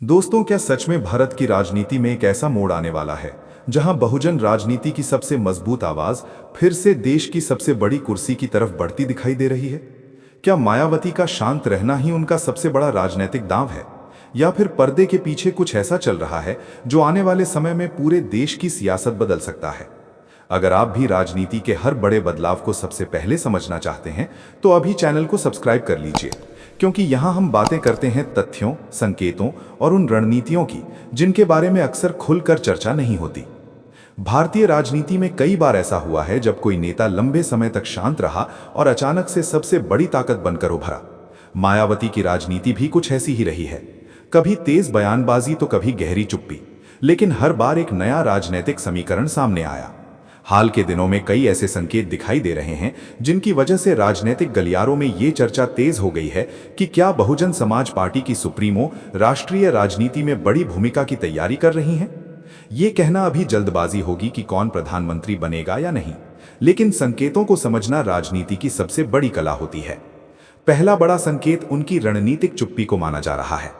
दोस्तों, क्या सच में भारत की राजनीति में एक ऐसा मोड़ आने वाला है जहां बहुजन राजनीति की सबसे मजबूत आवाज फिर से देश की सबसे बड़ी कुर्सी की तरफ बढ़ती दिखाई दे रही है? क्या मायावती का शांत रहना ही उनका सबसे बड़ा राजनीतिक दांव है, या फिर पर्दे के पीछे कुछ ऐसा चल रहा है जो आने वाले समय में पूरे देश की सियासत बदल सकता है? अगर आप भी राजनीति के हर बड़े बदलाव को सबसे पहले समझना चाहते हैं तो अभी चैनल को सब्सक्राइब कर लीजिए, क्योंकि यहाँ हम बातें करते हैं तथ्यों, संकेतों और उन रणनीतियों की जिनके बारे में अक्सर खुलकर चर्चा नहीं होती। भारतीय राजनीति में कई बार ऐसा हुआ है जब कोई नेता लंबे समय तक शांत रहा और अचानक से सबसे बड़ी ताकत बनकर उभरा। मायावती की राजनीति भी कुछ ऐसी ही रही है, कभी तेज बयानबाजी तो कभी गहरी चुप्पी, लेकिन हर बार एक नया राजनीतिक समीकरण सामने आया। हाल के दिनों में कई ऐसे संकेत दिखाई दे रहे हैं जिनकी वजह से राजनीतिक गलियारों में ये चर्चा तेज हो गई है कि क्या बहुजन समाज पार्टी की सुप्रीमो राष्ट्रीय राजनीति में बड़ी भूमिका की तैयारी कर रही हैं। ये कहना अभी जल्दबाजी होगी कि कौन प्रधानमंत्री बनेगा या नहीं, लेकिन संकेतों को समझना राजनीति की सबसे बड़ी कला होती है। पहला बड़ा संकेत उनकी रणनीतिक चुप्पी को माना जा रहा है।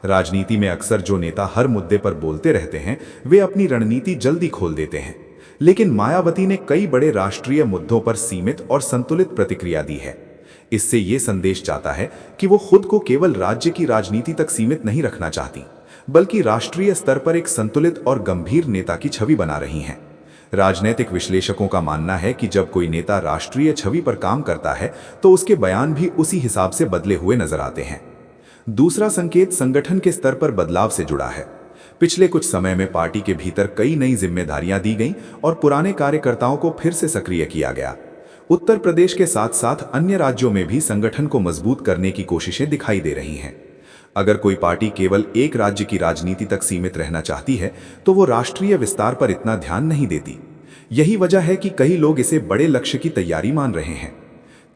राजनीति में अक्सर जो नेता हर मुद्दे पर बोलते रहते हैं वे अपनी रणनीति जल्दी खोल देते हैं, लेकिन मायावती ने कई बड़े राष्ट्रीय मुद्दों पर सीमित और संतुलित प्रतिक्रिया दी है। इससे ये संदेश जाता है कि वो खुद को केवल राज्य की राजनीति तक सीमित नहीं रखना चाहती, बल्कि राष्ट्रीय स्तर पर एक संतुलित और गंभीर नेता की छवि बना रही हैं। राजनीतिक विश्लेषकों का मानना है कि जब कोई नेता राष्ट्रीय छवि पर काम करता है तो उसके बयान भी उसी हिसाब से बदले हुए नजर आते हैं। दूसरा संकेत संगठन के स्तर पर बदलाव से जुड़ा है। पिछले कुछ समय में पार्टी के भीतर कई नई जिम्मेदारियां दी गईं और पुराने कार्यकर्ताओं को फिर से सक्रिय किया गया। उत्तर प्रदेश के साथ साथ अन्य राज्यों में भी संगठन को मजबूत करने की कोशिशें दिखाई दे रही हैं। अगर कोई पार्टी केवल एक राज्य की राजनीति तक सीमित रहना चाहती है तो वो राष्ट्रीय विस्तार पर इतना ध्यान नहीं देती। यही वजह है कि कई लोग इसे बड़े लक्ष्य की तैयारी मान रहे हैं।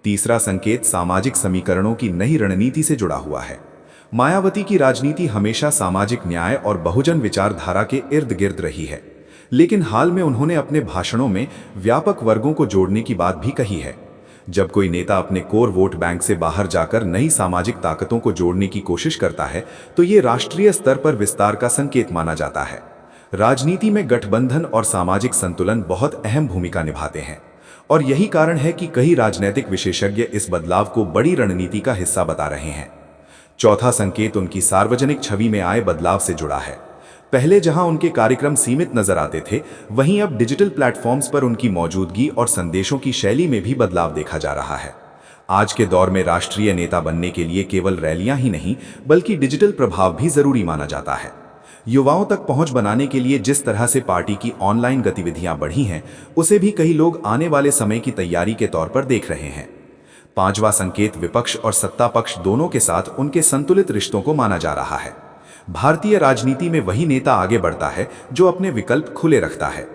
तीसरा संकेत सामाजिक समीकरणों की नई रणनीति से जुड़ा हुआ है। मायावती की राजनीति हमेशा सामाजिक न्याय और बहुजन विचारधारा के इर्द गिर्द रही है, लेकिन हाल में उन्होंने अपने भाषणों में व्यापक वर्गों को जोड़ने की बात भी कही है। जब कोई नेता अपने कोर वोट बैंक से बाहर जाकर नई सामाजिक ताकतों को जोड़ने की कोशिश करता है तो ये राष्ट्रीय स्तर पर विस्तार का संकेत माना जाता है। राजनीति में गठबंधन और सामाजिक संतुलन बहुत अहम भूमिका निभाते हैं, और यही कारण है कि कई राजनीतिक विशेषज्ञ इस बदलाव को बड़ी रणनीति का हिस्सा बता रहे हैं। चौथा संकेत उनकी सार्वजनिक छवि में आए बदलाव से जुड़ा है। पहले जहां उनके कार्यक्रम सीमित नजर आते थे, वहीं अब डिजिटल प्लेटफॉर्म्स पर उनकी मौजूदगी और संदेशों की शैली में भी बदलाव देखा जा रहा है। आज के दौर में राष्ट्रीय नेता बनने के लिए केवल रैलियां ही नहीं, बल्कि डिजिटल प्रभाव भी जरूरी माना जाता है। युवाओं तक पहुंच बनाने के लिए जिस तरह से पार्टी की ऑनलाइन गतिविधियां बढ़ी हैं, उसे भी कई लोग आने वाले समय की तैयारी के तौर पर देख रहे हैं। पांचवा संकेत विपक्ष और सत्ता पक्ष दोनों के साथ उनके संतुलित रिश्तों को माना जा रहा है। भारतीय राजनीति में वही नेता आगे बढ़ता है जो अपने विकल्प खुले रखता है।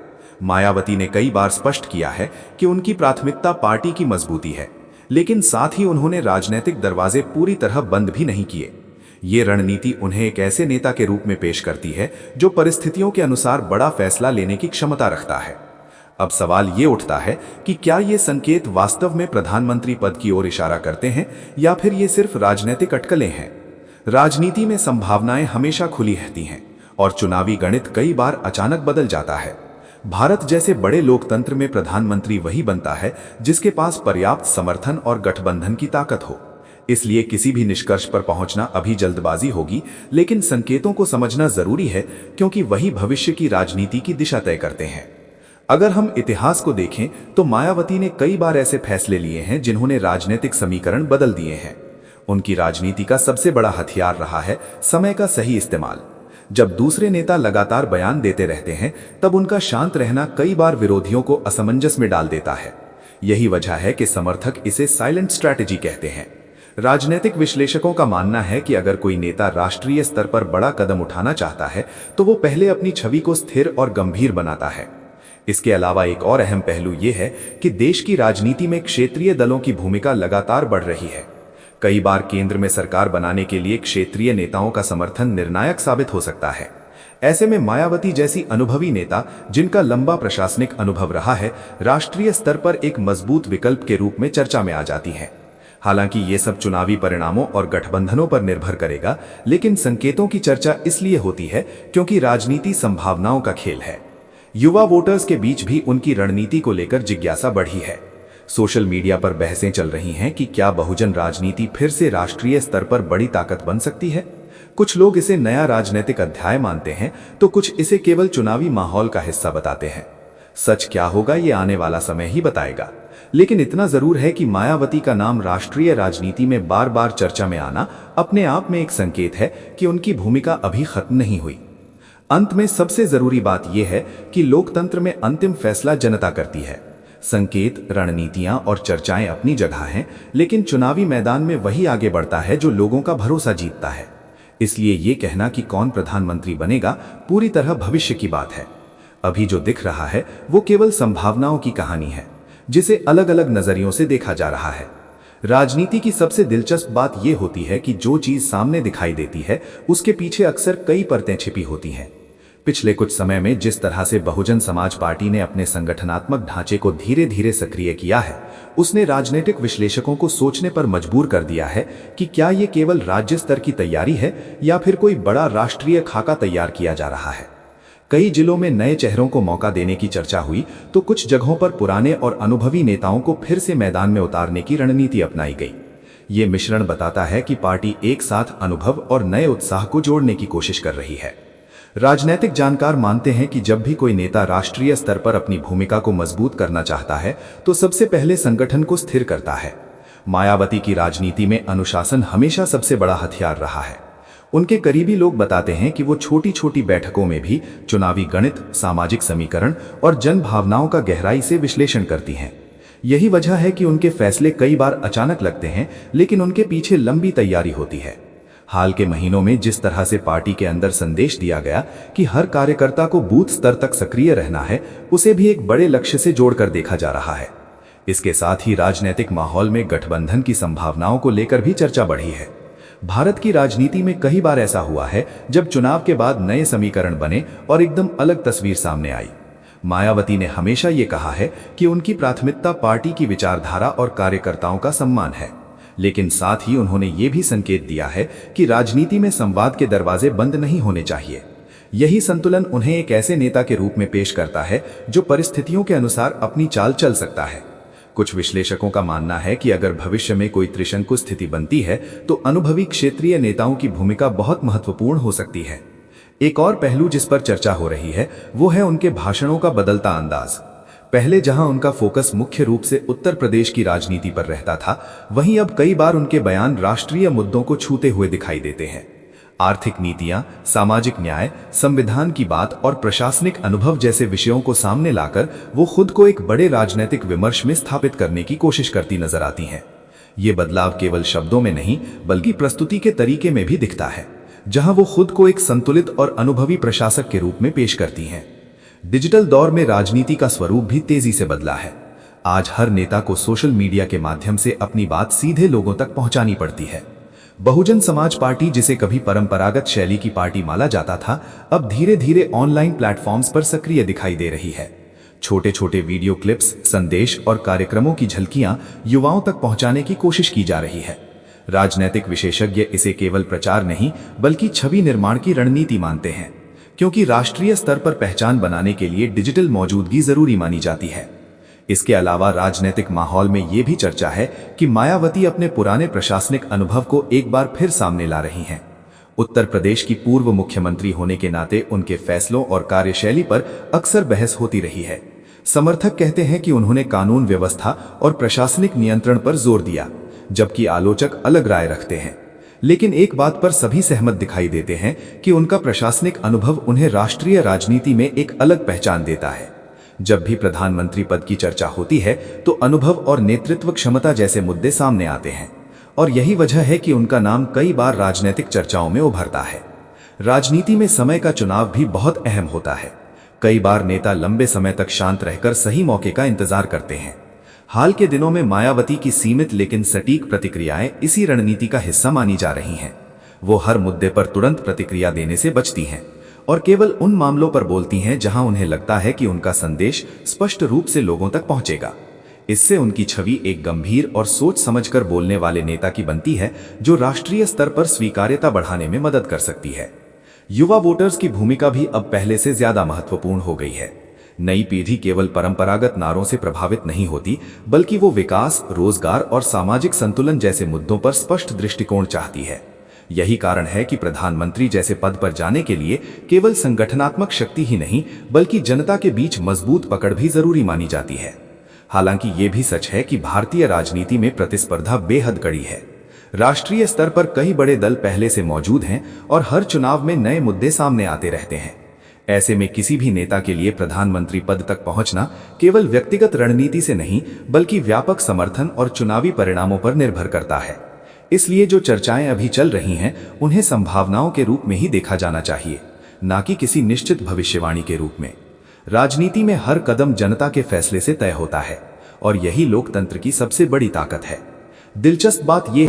मायावती ने कई बार स्पष्ट किया है कि उनकी प्राथमिकता पार्टी की मजबूती है, लेकिन साथ ही उन्होंने राजनीतिक दरवाजे पूरी तरह बंद भी नहीं किए। ये रणनीति उन्हें एक ऐसे नेता के रूप में पेश करती है जो परिस्थितियों के अनुसार बड़ा फैसला लेने की क्षमता रखता है। अब सवाल ये उठता है कि क्या ये संकेत वास्तव में प्रधानमंत्री पद की ओर इशारा करते हैं या फिर ये सिर्फ राजनीतिक अटकलें हैं। राजनीति में संभावनाएं हमेशा खुली रहती हैं और चुनावी गणित कई बार अचानक बदल जाता है। भारत जैसे बड़े लोकतंत्र में प्रधानमंत्री वही बनता है जिसके पास पर्याप्त समर्थन और गठबंधन की ताकत हो। इसलिए किसी भी निष्कर्ष पर पहुंचना अभी जल्दबाजी होगी, लेकिन संकेतों को समझना जरूरी है, क्योंकि वही भविष्य की राजनीति की दिशा तय करते हैं। अगर हम इतिहास को देखें तो मायावती ने कई बार ऐसे फैसले लिए हैं जिन्होंने राजनीतिक समीकरण बदल दिए हैं। उनकी राजनीति का सबसे बड़ा हथियार रहा है समय का सही इस्तेमाल। जब दूसरे नेता लगातार बयान देते रहते हैं, तब उनका शांत रहना कई बार विरोधियों को असमंजस में डाल देता है। यही वजह है कि समर्थक इसे साइलेंट स्ट्रैटेजी कहते हैं। राजनीतिक विश्लेषकों का मानना है कि अगर कोई नेता राष्ट्रीय स्तर पर बड़ा कदम उठाना चाहता है तो वो पहले अपनी छवि को स्थिर और गंभीर बनाता है। इसके अलावा एक और अहम पहलू यह है कि देश की राजनीति में क्षेत्रीय दलों की भूमिका लगातार बढ़ रही है। कई बार केंद्र में सरकार बनाने के लिए क्षेत्रीय नेताओं का समर्थन निर्णायक साबित हो सकता है। ऐसे में मायावती जैसी अनुभवी नेता, जिनका लंबा प्रशासनिक अनुभव रहा है, राष्ट्रीय स्तर पर एक मजबूत विकल्प के रूप में चर्चा में आ जाती हैं। हालांकि ये सब चुनावी परिणामों और गठबंधनों पर निर्भर करेगा, लेकिन संकेतों की चर्चा इसलिए होती है क्योंकि राजनीति संभावनाओं का खेल है। युवा वोटर्स के बीच भी उनकी रणनीति को लेकर जिज्ञासा बढ़ी है। सोशल मीडिया पर बहसें चल रही हैं कि क्या बहुजन राजनीति फिर से राष्ट्रीय स्तर पर बड़ी ताकत बन सकती है। कुछ लोग इसे नया राजनीतिक अध्याय मानते हैं, तो कुछ इसे केवल चुनावी माहौल का हिस्सा बताते हैं। सच क्या होगा ये आने वाला समय ही बताएगा, लेकिन इतना जरूर है कि मायावती का नाम राष्ट्रीय राजनीति में बार बार चर्चा में आना अपने आप में एक संकेत है कि उनकी भूमिका अभी खत्म नहीं हुई। अंत में सबसे जरूरी बात यह है कि लोकतंत्र में अंतिम फैसला जनता करती है। संकेत, रणनीतियां और चर्चाएं अपनी जगह हैं, लेकिन चुनावी मैदान में वही आगे बढ़ता है जो लोगों का भरोसा जीतता है। इसलिए ये कहना कि कौन प्रधानमंत्री बनेगा पूरी तरह भविष्य की बात है। अभी जो दिख रहा है वो केवल संभावनाओं की कहानी है, जिसे अलग अलग नजरियों से देखा जा रहा है। राजनीति की सबसे दिलचस्प बात यह होती है कि जो चीज सामने दिखाई देती है उसके पीछे अक्सर कई परतें छिपी होती हैं। पिछले कुछ समय में जिस तरह से बहुजन समाज पार्टी ने अपने संगठनात्मक ढांचे को धीरे धीरे सक्रिय किया है, उसने राजनीतिक विश्लेषकों को सोचने पर मजबूर कर दिया है कि क्या ये केवल राज्य स्तर की तैयारी है या फिर कोई बड़ा राष्ट्रीय खाका तैयार किया जा रहा है। कई जिलों में नए चेहरों को मौका देने की चर्चा हुई, तो कुछ जगहों पर पुराने और अनुभवी नेताओं को फिर से मैदान में उतारने की रणनीति अपनाई गई। ये मिश्रण बताता है कि पार्टी एक साथ अनुभव और नए उत्साह को जोड़ने की कोशिश कर रही है। राजनीतिक जानकार मानते हैं कि जब भी कोई नेता राष्ट्रीय स्तर पर अपनी भूमिका को मजबूत करना चाहता है तो सबसे पहले संगठन को स्थिर करता है। मायावती की राजनीति में अनुशासन हमेशा सबसे बड़ा हथियार रहा है। उनके करीबी लोग बताते हैं कि वो छोटी छोटी बैठकों में भी चुनावी गणित, सामाजिक समीकरण और जन भावनाओं का गहराई से विश्लेषण करती हैं। यही वजह है कि उनके फैसले कई बार अचानक लगते हैं, लेकिन उनके पीछे लंबी तैयारी होती है। हाल के महीनों में जिस तरह से पार्टी के अंदर संदेश दिया गया कि हर कार्यकर्ता को बूथ स्तर तक सक्रिय रहना है, उसे भी एक बड़े लक्ष्य से जोड़कर देखा जा रहा है। इसके साथ ही राजनीतिक माहौल में गठबंधन की संभावनाओं को लेकर भी चर्चा बढ़ी है। भारत की राजनीति में कई बार ऐसा हुआ है जब चुनाव के बाद नए समीकरण बने और एकदम अलग तस्वीर सामने आई। मायावती ने हमेशा ये कहा है कि उनकी प्राथमिकता पार्टी की विचारधारा और कार्यकर्ताओं का सम्मान है, लेकिन साथ ही उन्होंने ये भी संकेत दिया है कि राजनीति में संवाद के दरवाजे बंद नहीं होने चाहिए। यही संतुलन उन्हें एक ऐसे नेता के रूप में पेश करता है जो परिस्थितियों के अनुसार अपनी चाल चल सकता है। कुछ विश्लेषकों का मानना है कि अगर भविष्य में कोई त्रिशंकु स्थिति बनती है तो अनुभवी क्षेत्रीय नेताओं की भूमिका बहुत महत्वपूर्ण हो सकती है। एक और पहलू जिस पर चर्चा हो रही है वो है उनके भाषणों का बदलता अंदाज। पहले जहां उनका फोकस मुख्य रूप से उत्तर प्रदेश की राजनीति पर रहता था, वहीं अब कई बार उनके बयान राष्ट्रीय मुद्दों को छूते हुए दिखाई देते हैं। आर्थिक नीतियां, सामाजिक न्याय, संविधान की बात और प्रशासनिक अनुभव जैसे विषयों को सामने लाकर वो खुद को एक बड़े राजनीतिक विमर्श में स्थापित करने की कोशिश करती नजर आती हैं। ये बदलाव केवल शब्दों में नहीं बल्कि प्रस्तुति के तरीके में भी दिखता है, जहां वो खुद को एक संतुलित और अनुभवी प्रशासक के रूप में पेश करती हैं। डिजिटल दौर में राजनीति का स्वरूप भी तेजी से बदला है। आज हर नेता को सोशल मीडिया के माध्यम से अपनी बात सीधे लोगों तक पहुंचानी पड़ती है। बहुजन समाज पार्टी, जिसे कभी परंपरागत शैली की पार्टी माना जाता था, अब धीरे धीरे ऑनलाइन प्लेटफॉर्म्स पर सक्रिय दिखाई दे रही है। छोटे छोटे वीडियो क्लिप्स, संदेश और कार्यक्रमों की झलकियां युवाओं तक पहुंचाने की कोशिश की जा रही है। राजनीतिक विशेषज्ञ इसे केवल प्रचार नहीं बल्कि छवि निर्माण की रणनीति मानते हैं, क्योंकि राष्ट्रीय स्तर पर पहचान बनाने के लिए डिजिटल मौजूदगी जरूरी मानी जाती है। इसके अलावा राजनीतिक माहौल में ये भी चर्चा है कि मायावती अपने पुराने प्रशासनिक अनुभव को एक बार फिर सामने ला रही हैं। उत्तर प्रदेश की पूर्व मुख्यमंत्री होने के नाते उनके फैसलों और कार्यशैली पर अक्सर बहस होती रही है। समर्थक कहते हैं कि उन्होंने कानून व्यवस्था और प्रशासनिक नियंत्रण पर जोर दिया, जबकि आलोचक अलग राय रखते हैं। लेकिन एक बात पर सभी सहमत दिखाई देते हैं कि उनका प्रशासनिक अनुभव उन्हें राष्ट्रीय राजनीति में एक अलग पहचान देता है। जब भी प्रधानमंत्री पद की चर्चा होती है तो अनुभव और नेतृत्व क्षमता जैसे मुद्दे सामने आते हैं, और यही वजह है कि उनका नाम कई बार राजनीतिक चर्चाओं में उभरता है। राजनीति में समय का चुनाव भी बहुत अहम होता है। कई बार नेता लंबे समय तक शांत रहकर सही मौके का इंतजार करते हैं। हाल के दिनों में मायावती की सीमित लेकिन सटीक प्रतिक्रियाएं इसी रणनीति का हिस्सा मानी जा रही हैं। वो हर मुद्दे पर तुरंत प्रतिक्रिया देने से बचती हैं और केवल उन मामलों पर बोलती हैं जहां उन्हें लगता है कि उनका संदेश स्पष्ट रूप से लोगों तक पहुंचेगा। इससे उनकी छवि एक गंभीर और सोच समझकर बोलने वाले नेता की बनती है, जो राष्ट्रीय स्तर पर स्वीकार्यता बढ़ाने में मदद कर सकती है। युवा वोटर्स की भूमिका भी अब पहले से ज्यादा महत्वपूर्ण हो गई है। नई पीढ़ी केवल परंपरागत नारों से प्रभावित नहीं होती, बल्कि वो विकास, रोजगार और सामाजिक संतुलन जैसे मुद्दों पर स्पष्ट दृष्टिकोण चाहती है। यही कारण है कि प्रधानमंत्री जैसे पद पर जाने के लिए केवल संगठनात्मक शक्ति ही नहीं, बल्कि जनता के बीच मजबूत पकड़ भी जरूरी मानी जाती है। हालांकि ये भी सच है कि भारतीय राजनीति में प्रतिस्पर्धा बेहद कड़ी है। राष्ट्रीय स्तर पर कई बड़े दल पहले से मौजूद हैं और हर चुनाव में नए मुद्दे सामने आते रहते हैं। ऐसे में किसी भी नेता के लिए प्रधानमंत्री पद तक पहुंचना केवल व्यक्तिगत रणनीति से नहीं, बल्कि व्यापक समर्थन और चुनावी परिणामों पर निर्भर करता है। इसलिए जो चर्चाएं अभी चल रही हैं, उन्हें संभावनाओं के रूप में ही देखा जाना चाहिए, ना कि किसी निश्चित भविष्यवाणी के रूप में। राजनीति में हर कदम जनता के फैसले से तय होता है और यही लोकतंत्र की सबसे बड़ी ताकत है। दिलचस्प बात यह